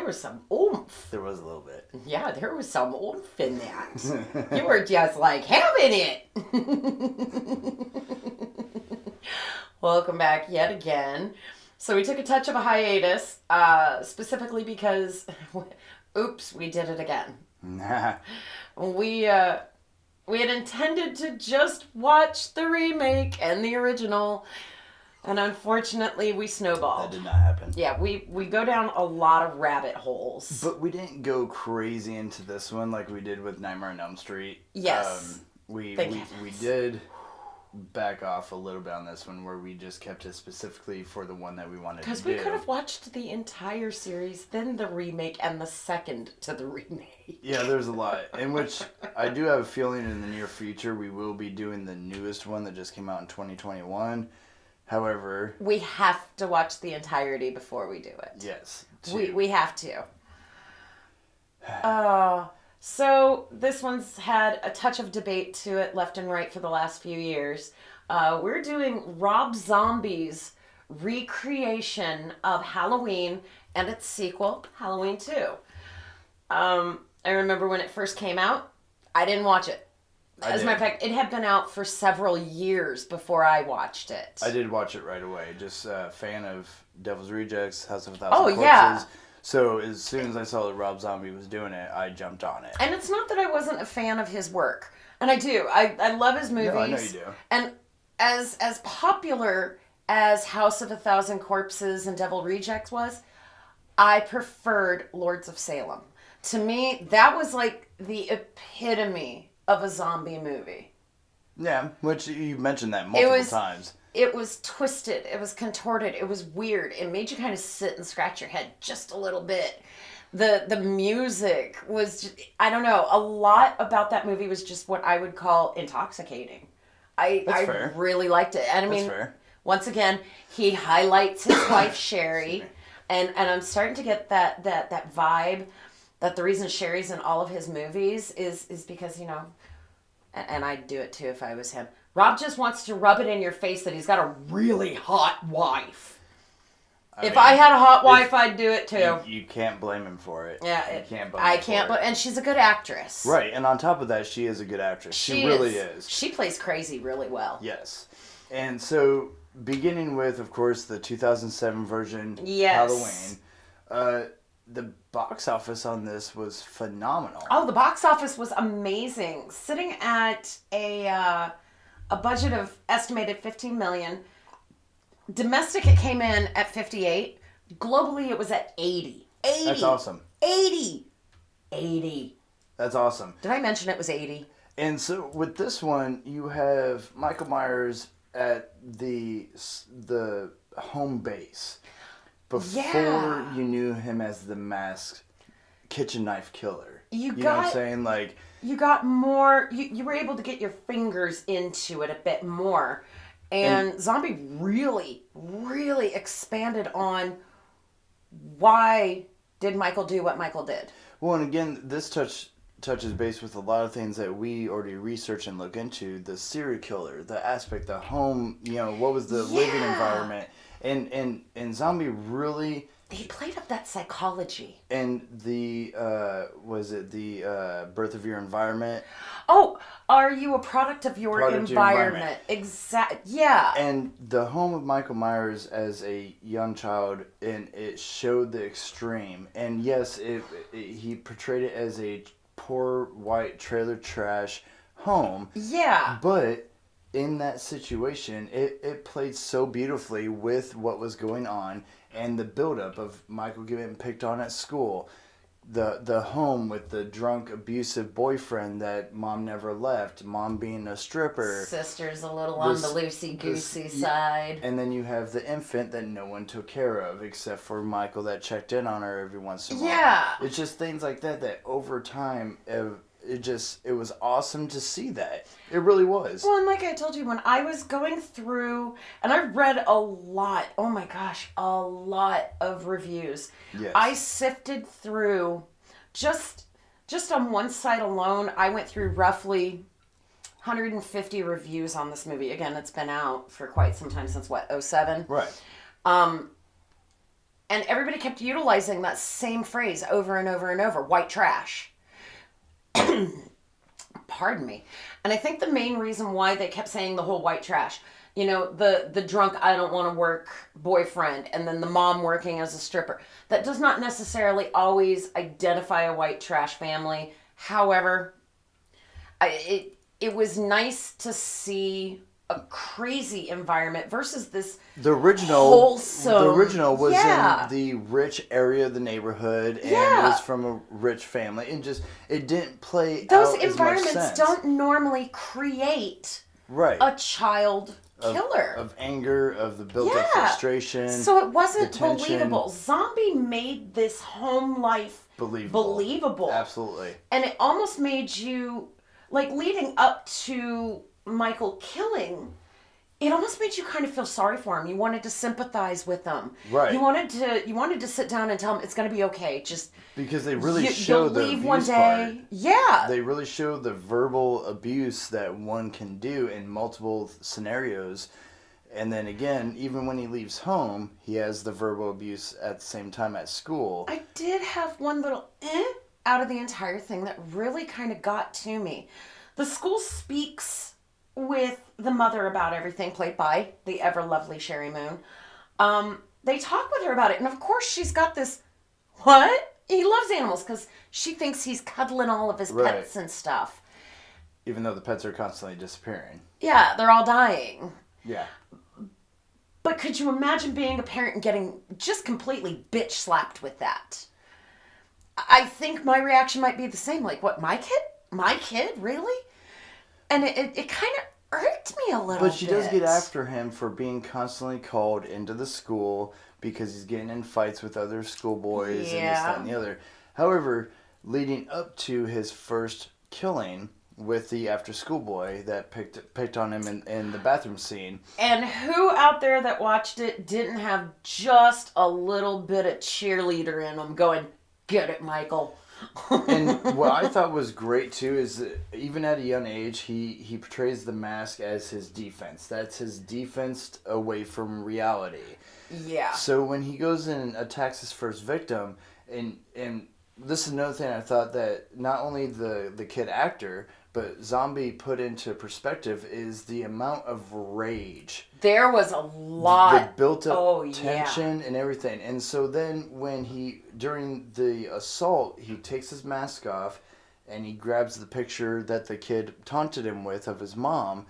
was some oomph. There was a little bit. Yeah, there was some oomph in that. You were just like, having it. Welcome back yet again. So we took a touch of a hiatus, specifically because, oops, we did it again. We had intended to just watch the remake and the original, and unfortunately we snowballed. That did not happen. Yeah, we go down a lot of rabbit holes. But we didn't go crazy into this one like we did with Nightmare on Elm Street. Yes. We did back off a little bit on this one where we just kept it specifically for the one that we wanted to do. Because we could have watched the entire series, then the remake, and the second to the remake. Yeah, there's a lot. In which I do have a feeling in the near future we will be doing the newest one that just came out in 2021. However... we have to watch the entirety before we do it. Yes. We have to. So this one's had a touch of debate to it left and right for the last few years. We're doing Rob Zombie's recreation of Halloween and its sequel, Halloween 2. I remember when it first came out, I didn't watch it. As a matter of fact, it had been out for several years before I watched it. I did watch it right away. Just a fan of Devil's Rejects, House of a Thousand Corpses. Yeah. So as soon as I saw that Rob Zombie was doing it, I jumped on it. And it's not that I wasn't a fan of his work. And I do. I love his movies. No, I know you do. And as popular as House of a Thousand Corpses and Devil Rejects was, I preferred Lords of Salem. To me, that was like the epitome of a zombie movie. Yeah, which you mentioned that multiple times. It was twisted. It was contorted. It was weird. It made you kind of sit and scratch your head just a little bit. The music was just, I don't know. A lot about that movie was just what I would call intoxicating. I really liked it. And I mean, once again, he highlights his wife Sherry, and I'm starting to get that vibe that the reason Sherry's in all of his movies is because, you know, and I'd do it too if I was him. Rob just wants to rub it in your face that he's got a really hot wife. If I had a hot wife, I'd do it too. You can't blame him for it. Yeah, you can't blame him for it. And she's a good actress. Right, and on top of that, she is a good actress. She really is. She plays crazy really well. Yes. And so, beginning with, of course, the 2007 version, Halloween, the box office on this was phenomenal. Oh, the box office was amazing. Sitting at a budget of estimated $15 million. Domestic, it came in at 58. Globally, it was at 80. 80. That's awesome. 80. That's awesome. Did I mention it was 80? And so with this one, you have Michael Myers at the home base. Before you knew him as the masked kitchen knife killer. You know what I'm saying? Like, you got more, you were able to get your fingers into it a bit more. And Zombie really, really expanded on why did Michael do what Michael did. Well, and again, this touches base with a lot of things that we already research and look into. The serial killer, the aspect, the home, you know, what was the living environment. And Zombie really... he played up that psychology. And the, birth of your environment? Oh, are you a product of your environment? Yeah. And the home of Michael Myers as a young child, and it showed the extreme. And yes, he portrayed it as a poor white trailer trash home. Yeah. But in that situation, it played so beautifully with what was going on and the buildup of Michael getting picked on at school. The home with the drunk, abusive boyfriend that mom never left. Mom being a stripper. Sister's a little on the loosey-goosey side. And then you have the infant that no one took care of except for Michael that checked in on her every once in a while. Yeah. It's just things like that over time, it was awesome to see that. It really was. Well, and like I told you, when I was going through, and I read a lot, oh my gosh, a lot of reviews. Yes. I sifted through, just on one site alone, I went through roughly 150 reviews on this movie. Again, it's been out for quite some time, since what, 2007? Right. And everybody kept utilizing that same phrase over and over and over, white trash. Pardon me. And I think the main reason why they kept saying the whole white trash, the drunk I don't want to work boyfriend and then the mom working as a stripper, that does not necessarily always identify a white trash family. However, it was nice to see a crazy environment versus this The wholesome. original was Yeah. in the rich area of the neighborhood, and it Yeah. was from a rich family, and just it didn't play Those out as much environments sense. don't normally create Right. a child killer. Of anger, of the built-up frustration. So it wasn't the tension. believable. Zombie made this home life believable. Absolutely. And it almost made you, like, leading up to Michael killing, it almost made you kind of feel sorry for him. You wanted to sympathize with him. Right. You wanted to sit down and tell him it's going to be okay. Just because they really show the leave abuse one day. part. Yeah. They really show the verbal abuse that one can do in multiple scenarios. And then again, even when he leaves home, he has the verbal abuse at the same time at school. I did have one little out of the entire thing that really kind of got to me. The school speaks with the mother about everything, played by the ever lovely Sherry Moon. They talk with her about it, and of course she's got this, what? He loves animals because she thinks he's cuddling all of his pets and stuff. Even though the pets are constantly disappearing. Yeah, they're all dying. Yeah. But could you imagine being a parent and getting just completely bitch slapped with that? I think my reaction might be the same. Like, what, my kid? My kid? Really? And it kind of irked me a little bit. But she does get after him for being constantly called into the school because he's getting in fights with other schoolboys and this, that, and the other. However, leading up to his first killing with the after-school boy that picked on him in the bathroom scene. And who out there that watched it didn't have just a little bit of cheerleader in them going, get it, Michael. And what I thought was great too is that even at a young age, he portrays the mask as his defense. That's his defense away from reality. Yeah. So when he goes in and attacks his first victim, and this is another thing I thought that not only the kid actor, but Zombie put into perspective is the amount of rage. There was a lot. The built up tension and everything. And so then when during the assault, he takes his mask off and he grabs the picture that the kid taunted him with of his mom,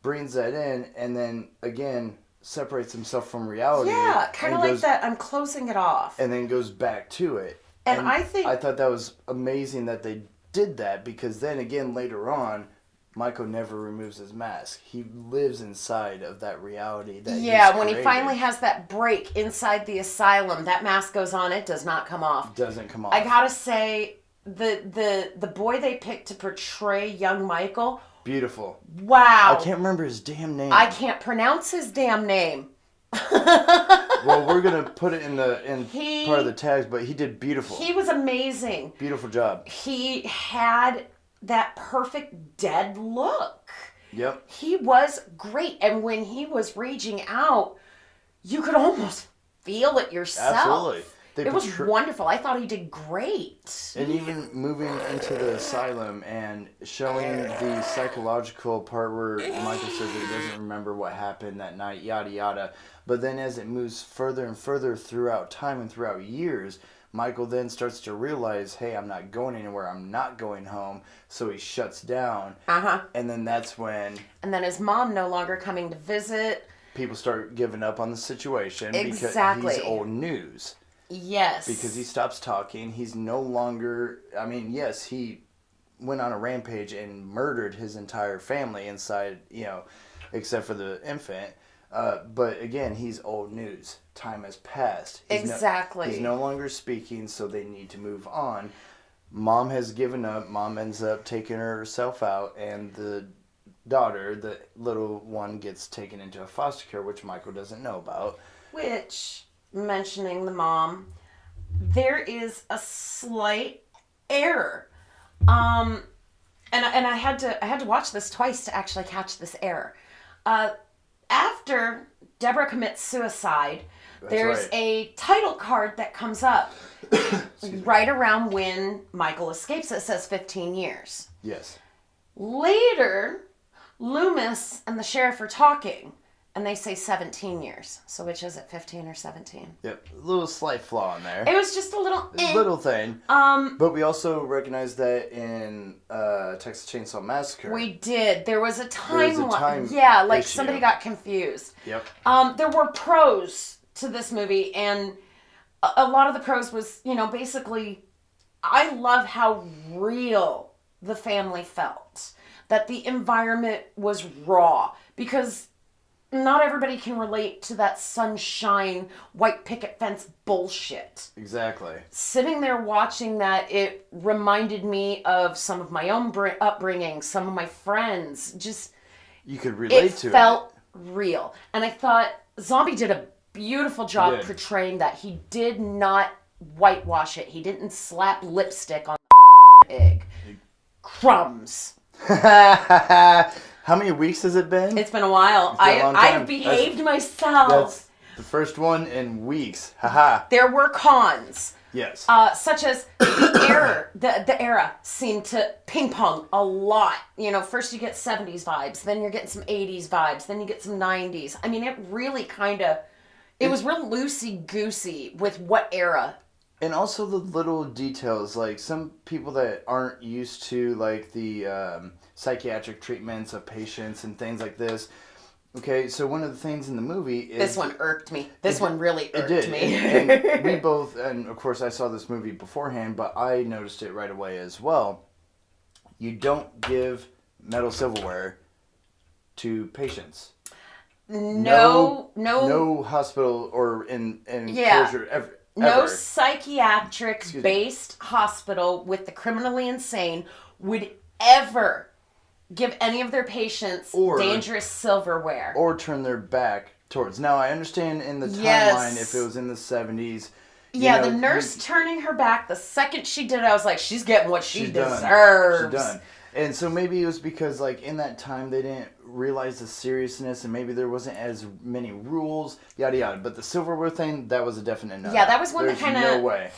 brings that in, and then again separates himself from reality. Yeah, kind of like that. I'm closing it off. And then goes back to it. And I thought that was amazing that they did that, because then again later on, Michael never removes his mask. He lives inside of that reality that he's when he created. finally has that break inside the asylum, that mask goes on. It does not come off. Doesn't come off. I gotta say, the boy they picked to portray young Michael. Beautiful. Wow. I can't remember his damn name. I can't pronounce his damn name. Well, we're gonna put it in part of the tags, but he did beautiful. He was amazing. Beautiful job. He had that perfect dead look. Yep. He was great, and when he was raging out, you could almost feel it yourself. Absolutely. It was wonderful. I thought he did great. And even moving into the asylum and showing the psychological part where Michael says that he doesn't remember what happened that night, yada yada. But then as it moves further and further throughout time and throughout years, Michael then starts to realize, hey, I'm not going anywhere. I'm not going home. So he shuts down. Uh-huh. And then that's when... And then his mom no longer coming to visit. People start giving up on the situation. Exactly. Because he's old news. Yes. Because he stops talking. He's no longer... I mean, yes, he went on a rampage and murdered his entire family inside, except for the infant. But again, he's old news. Time has passed. Exactly. He's no longer speaking, so they need to move on. Mom has given up. Mom ends up taking herself out, and the daughter, the little one, gets taken into a foster care, which Michael doesn't know about. Which, mentioning the mom, there is a slight error. And I had to watch this twice to actually catch this error. after Deborah commits suicide, there's right. a title card that comes up right around when Michael escapes. It says 15 years. Yes. Later, Loomis and the sheriff are talking, and they say 17 years. So which is it, 15 or 17? Yep. A little slight flaw in there. It was just a little Little thing. But we also recognize that in Texas Chainsaw Massacre. We did. There was a There was a time yeah, like issue. somebody got confused. Yep. There were pros to this movie, and a lot of the pros was, basically, I love how real the family felt. That the environment was raw. Because not everybody can relate to that sunshine, white picket fence bullshit. Exactly. Sitting there watching that, it reminded me of some of my own upbringing, some of my friends. Just, you could relate to it. It felt real. And I thought Zombie did a beautiful job portraying that. He did not whitewash it. He didn't slap lipstick on the pig. Crumbs. How many weeks has it been? It's been a while. I've behaved myself. That's the first one in weeks. Haha. There were cons. Yes. Such as the era seemed to ping pong a lot. First you get 70s vibes, then you're getting some 80s vibes, then you get some 90s. I mean, it really it was real loosey-goosey with what era. And also the little details, like some people that aren't used to like the psychiatric treatments of patients and things like this. Okay, so one of the things in the movie is... This one irked me. This one really irked me. And we both, and of course I saw this movie beforehand, but I noticed it right away as well. You don't give metal silverware to patients. No hospital or enclosure ever. No psychiatric-based hospital with the criminally insane would ever give any of their patients dangerous silverware. Or turn their back towards. Now, I understand in the timeline if it was in the 70s. Yeah, the nurse turning her back, the second she did it, I was like, she's getting what she deserves. She's done. And so maybe it was because, like, in that time, they didn't realize the seriousness, and maybe there wasn't as many rules, yada, yada. But the silverware thing, that was a definite no. Yeah, that was one that kind of... There's no way.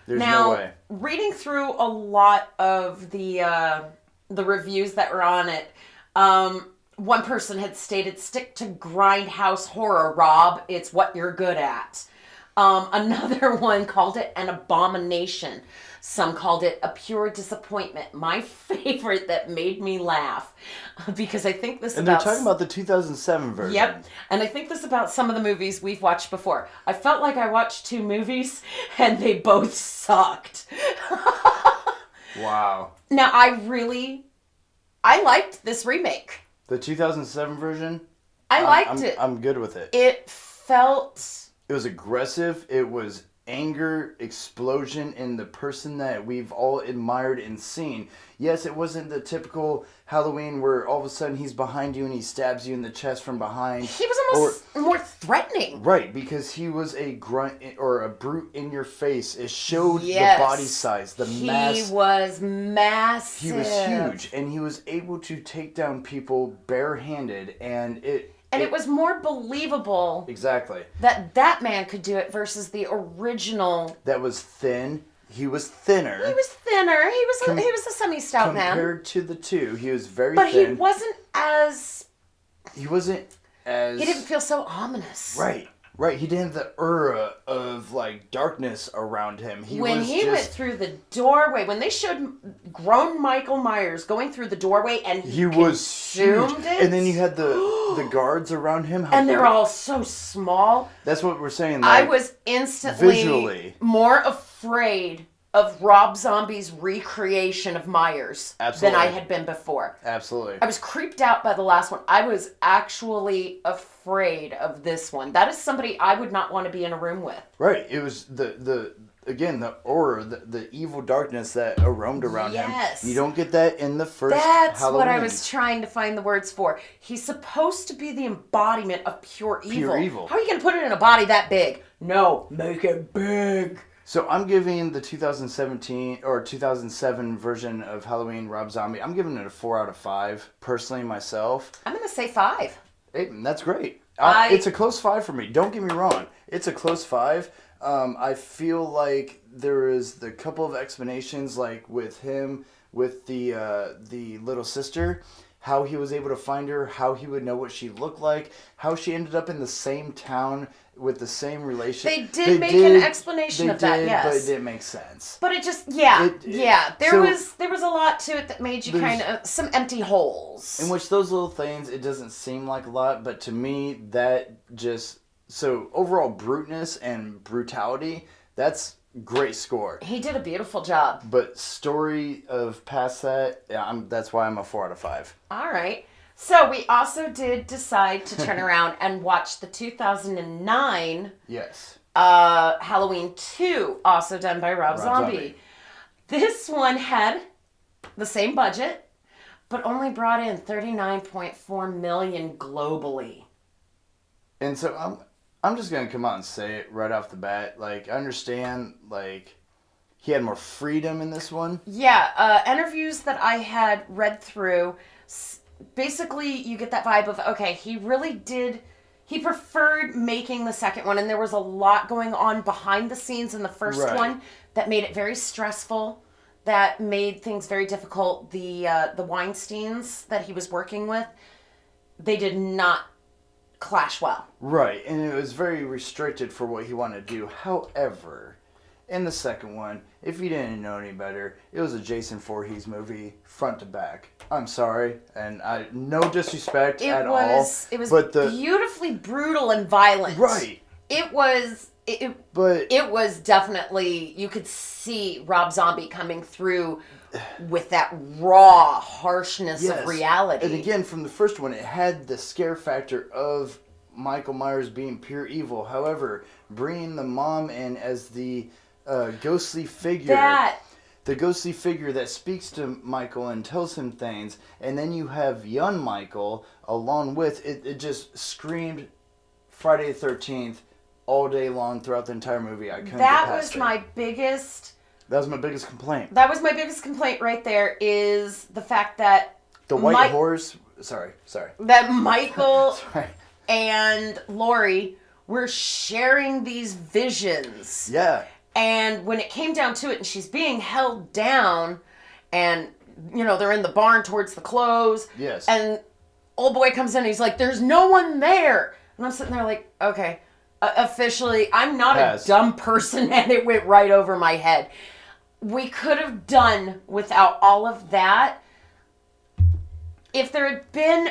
There's no way. Reading through a lot of the reviews that were on it, one person had stated, stick to grindhouse horror, Rob. It's what you're good at. Another one called it an abomination. Some called it a pure disappointment. My favorite that made me laugh, because I think this And they're talking about the 2007 version. Yep. And I think this about some of the movies we've watched before. I felt like I watched two movies and they both sucked. Wow. Now, I liked this remake. The 2007 version? I liked it. I'm good with it. It was aggressive. It was anger, explosion in the person that we've all admired and seen. Yes, it wasn't the typical Halloween where all of a sudden he's behind you and he stabs you in the chest from behind. He was almost more threatening. Right, because he was a grunt or a brute in your face. It showed the body size, the mass. He was massive. He was huge, and he was able to take down people barehanded, and it was more believable. Exactly. That man could do it versus the original. That was thin. He was thinner. He was thinner. He was a semi-stout man. Compared to the two, he was very thin. But he wasn't as... He didn't feel so ominous. Right. Right. He didn't have the aura of, like, darkness around him. When he went through the doorway, when they showed grown Michael Myers going through the doorway and he was huge. And then you had the guards around him. And they're all so small. That's what we're saying. Like, I was instantly visually more afraid of Rob Zombie's recreation of Myers than I had been before. Absolutely. I was creeped out by the last one. I was actually afraid of this one. That is somebody I would not want to be in a room with. Right. It was the aura, the evil darkness that roamed around him. You don't get that in the first Halloween. That's what I was trying to find the words for. He's supposed to be the embodiment of pure evil. Pure evil. How are you going to put it in a body that big? No, make it big. So I'm giving the 2017 or 2007 version of Halloween Rob Zombie, I'm giving it a 4 out of 5, personally myself. I'm going to say 5. Hey, that's great. It's a close 5 for me. Don't get me wrong. It's a close 5. I feel like there is the couple of explanations, like with him, with the little sister, how he was able to find her, how he would know what she looked like, how she ended up in the same town with the same relation. They did make an explanation of that, yes. But it didn't make sense. But it just, there was a lot to it that made you kind of, some empty holes. In which those little things, it doesn't seem like a lot, but to me, that just, so overall bruteness and brutality, that's great score. He did a beautiful job. But story of past that, that's why I'm a 4 out of 5. All right. So we also did decide to turn around and watch the 2009 Halloween 2, also done by Rob Zombie. This one had the same budget, but only brought in $39.4 million globally. And so I'm just gonna come out and say it right off the bat. Like, I understand, like, he had more freedom in this one. Yeah, interviews that I had read through. Basically, you get that vibe of, okay, he preferred making the second one, and there was a lot going on behind the scenes in the first one that made it very stressful, that made things very difficult. The Weinsteins that he was working with, they did not clash well. Right, and it was very restricted for what he wanted to do. However, in the second one, if you didn't know any better, it was a Jason Voorhees movie, front to back. I'm sorry, and no disrespect at all. It was beautifully brutal and violent. Right. It was definitely, you could see Rob Zombie coming through with that raw harshness of reality. And again, from the first one, it had the scare factor of Michael Myers being pure evil. However, bringing the mom in as the ghostly figure, the ghostly figure that speaks to Michael and tells him things, and then you have young Michael along with it. It just screamed Friday the 13th all day long throughout the entire movie. I couldn't get past it. That was my biggest complaint. That was my biggest complaint right there, is the fact that the white horse. Sorry. That Michael and Laurie were sharing these visions. Yeah. And when it came down to it, and she's being held down, and, you know, they're in the barn towards the clothes. Yes. And old boy comes in and he's like, there's no one there. And I'm sitting there like, okay, officially, I'm not a dumb person, and it went right over my head. We could have done without all of that. If there had been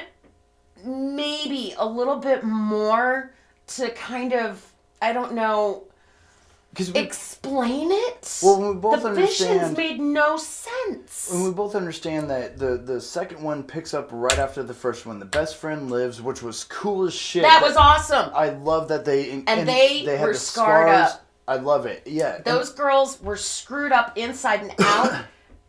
maybe a little bit more to kind of, I don't know, explain it. Well, we both the visions made no sense. And we both understand that the second one picks up right after the first one. The best friend lives, which was cool as shit. That was awesome. I love that they they had were the scarred scars. up. I love it. Yeah, those girls were screwed up inside and out,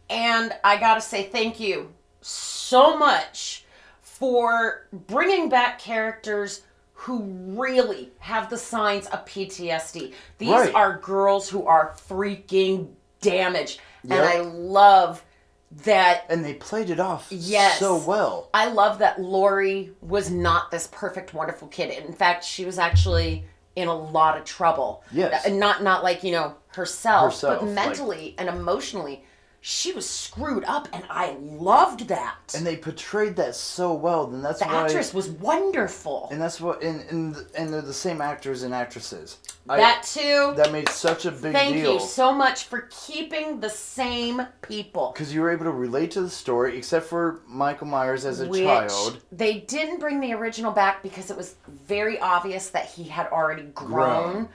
and I gotta say thank you so much for bringing back characters who really have the signs of PTSD. These are girls who are freaking damaged. Yep. And I love that. And they played it off yes, so well. I love that Laurie was not this perfect, wonderful kid. In fact, she was actually in a lot of trouble. Yes. And not like, you know, herself but mentally and emotionally. She was screwed up, and I loved that. And they portrayed that so well. Then that's the actress was wonderful. And that's what, and they're the same actors and actresses. That too. That made such a big deal. Thank you so much for keeping the same people. Because you were able to relate to the story, except for Michael Myers as a child. They didn't bring the original back because it was very obvious that he had already grown.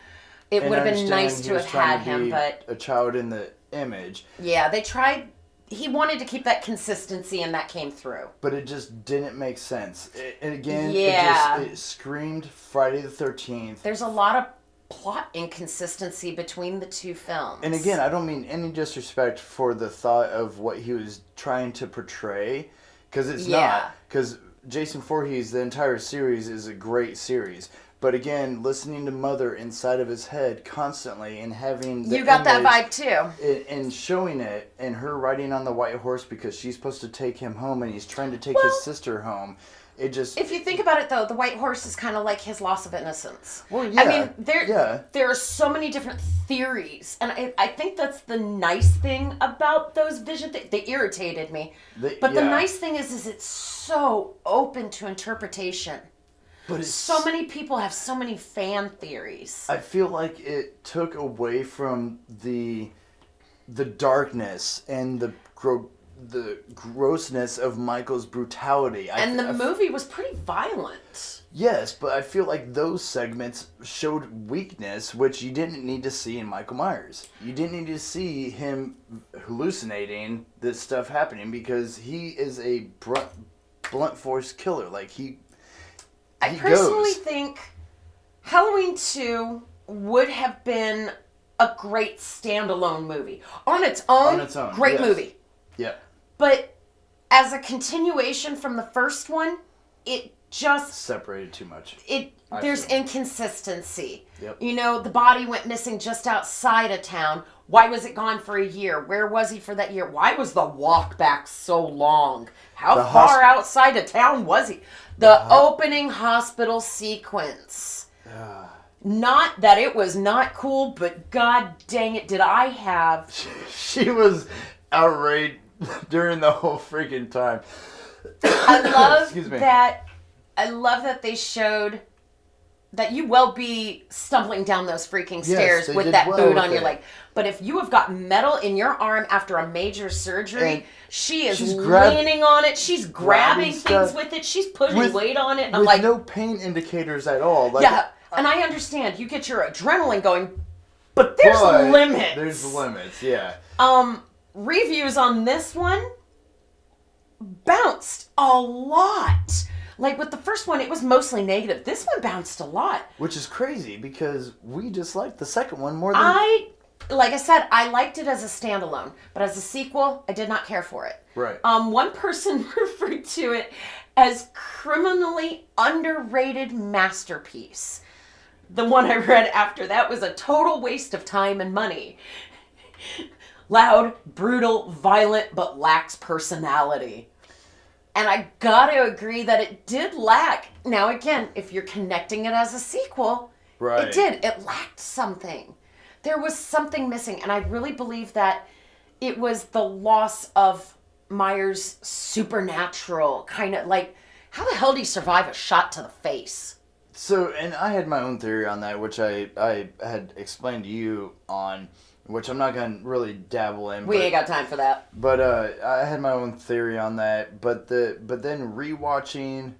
It would have been nice to have had him, but a child in the image. Yeah, they tried. He wanted to keep that consistency, and that came through. But it just didn't make sense. It screamed Friday the 13th. There's a lot of plot inconsistency between the two films. And again, I don't mean any disrespect for the thought of what he was trying to portray, because it's not. Because Jason Voorhees, the entire series is a great series. But again, listening to Mother inside of his head constantly and having the You got that image vibe too. and showing it, and her riding on the white horse because she's supposed to take him home and he's trying to take Well, his sister home. It just... If you think about it, though, the white horse is kind of like his loss of innocence. Well, yeah. I mean, there are so many different theories, and I think that's the nice thing about those vision things. They irritated me, but the nice thing is it's so open to interpretation. But so many people have so many fan theories. I feel like it took away from the darkness and the grossness of Michael's brutality. And the movie was pretty violent. Yes, but I feel like those segments showed weakness, which you didn't need to see in Michael Myers. You didn't need to see him hallucinating this stuff happening because he is a blunt force killer. Like, I personally think Halloween 2 would have been a great standalone movie. On its own, great movie. Yeah. But as a continuation from the first one, it just... separated too much. There's inconsistency. Yep. You know, the body went missing just outside of town. Why was it gone for a year? Where was he for that year? Why was the walk back so long? How far outside of town was he? The opening hospital sequence. Not that it was not cool, but god dang it, did I have... She was outraged during the whole freaking time. I love that they showed that you will be stumbling down those freaking stairs with that boot on your leg. But if you have got metal in your arm after a major surgery, she's leaning on it. She's grabbing things with it. She's putting weight on it. And I'm like, no pain indicators at all. Like, yeah, and I understand. You get your adrenaline going, but there's limits. There's limits, yeah. Reviews on this one bounced a lot. Like with the first one, it was mostly negative. This one bounced a lot. Which is crazy because we just liked the second one more than... Like I said, I liked it as a standalone. But as a sequel, I did not care for it. Right. One person referred to it as criminally underrated masterpiece. The one I read after that was a total waste of time and money. Loud, brutal, violent, but lacks personality. And I gotta agree that it did lack. Now again, if you're connecting it as a sequel, it did. It lacked something. There was something missing. And I really believe that it was the loss of Myers' supernatural kind of like, how the hell do you survive a shot to the face? So, and I had my own theory on that, which I had explained to you on... which I'm not going to really dabble in. We ain't got time for that. But I had my own theory on that. But then rewatching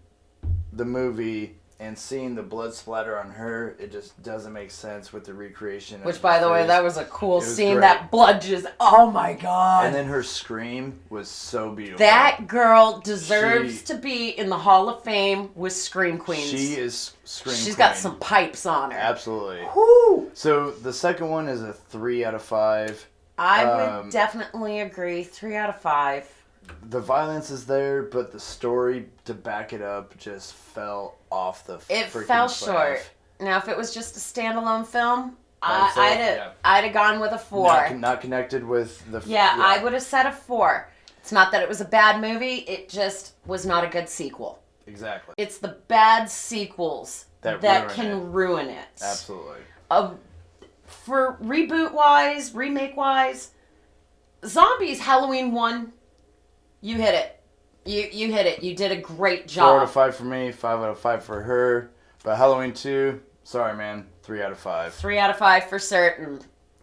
the movie and seeing the blood splatter on her, it just doesn't make sense with the recreation. Which, by the way, that was a cool scene. Great. That blood just, oh my god. And then her scream was so beautiful. That girl deserves to be in the Hall of Fame with Scream Queens. She is Scream Queen. She's got some pipes on her. Absolutely. Woo! So the second one is a 3 out of 5. I would definitely agree. 3 out of 5. The violence is there, but the story to back it up just fell off the freaking cliff. It fell short. Now, if it was just a standalone film, I'd have gone with a 4. Not connected with the... Yeah, I would have said a 4. It's not that it was a bad movie. It just was not a good sequel. Exactly. It's the bad sequels that can ruin it. Absolutely. For reboot-wise, remake-wise, Zombies Halloween 1... You hit it. You hit it. You did a great job. 4 out of 5 for me, 5 out of 5 for her. But Halloween 2, sorry man, 3 out of 5. 3 out of 5 for certain.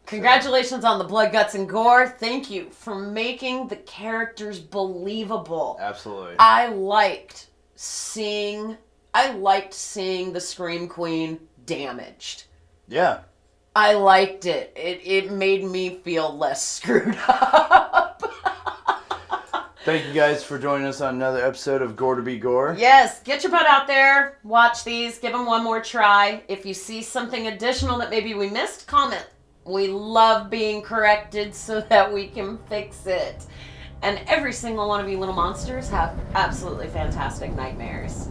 Congratulations on the blood, guts, and gore. Thank you for making the characters believable. Absolutely. I liked seeing the Scream Queen damaged. Yeah. I liked it. It made me feel less screwed up. Thank you guys for joining us on another episode of Gore to Be Gore. Yes, get your butt out there, watch these, give them one more try. If you see something additional that maybe we missed, comment. We love being corrected so that we can fix it. And every single one of you little monsters have absolutely fantastic nightmares.